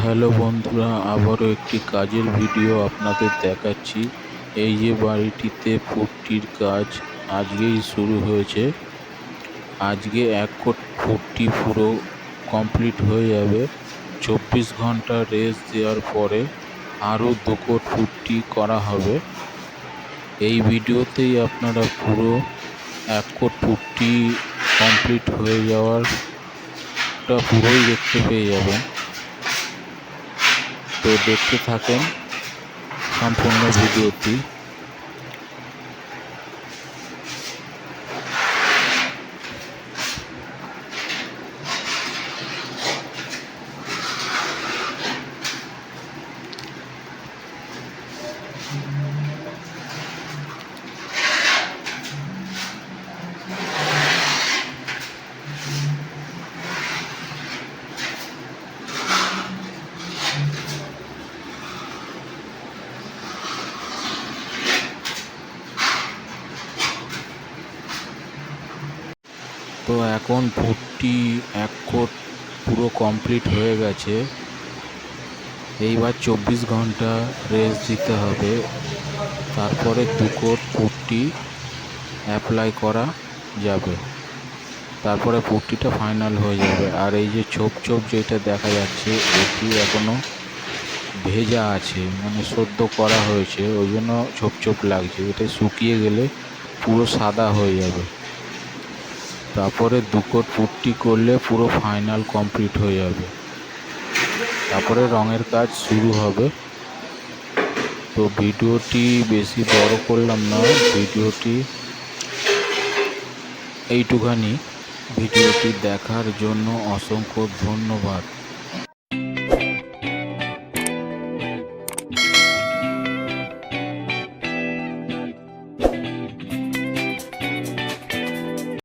Hello বন্ধুরা, আবারও একটি কাজের ভিডিও আপনাদের দেখাচ্ছি। এই যে বাড়িটিতে পুট্টির কাজ আজকেই শুরু হয়েছে। আজকে 1 কোট পুট্টি পুরো কমপ্লিট হয়ে যাবে। 24 ঘন্টা রেস্ট দেওয়ার পরে আরও 2 কোট পুট্টি করা হবে। এই ভিডিওতেই আপনারা পুরো 1 কোট পুট্টি কমপ্লিট হয়ে যাওয়ারটা পুরোই দেখতে পেয়ে যাবেন। তো দেখতে থাকেন সম্পূর্ণ ভিডিওটি। তো এখন পুট্টি 1 কোট পুরো কমপ্লিট হয়ে গেছে। এইবার 24 ঘন্টা রেস্ট দিতে হবে, তারপরে 2 কোট পুট্টি অ্যাপ্লাই করা যাবে। তারপরে পুট্টিটা ফাইনাল হয়ে যাবে। আর এই যে ছোপ ছোপ যেটা দেখা যাচ্ছে, এটি এখনো ভেজা আছে, মানে সদ্য করা হয়েছে, ওই জন্য ছোপ ছোপ লাগছে। এটা শুকিয়ে গেলে পুরো সাদা হয়ে যাবে। তারপরে 2 কোট পুট্টি করলে পুরো ফাইনাল কমপ্লিট হয়ে যাবে। তারপরে রঙের কাজ শুরু হবে। তো ভিডিওটি বেশি বড় করলাম না, ভিডিওটি এইটুখানি। ভিডিওটি দেখার জন্য অসংখ্য ধন্যবাদ।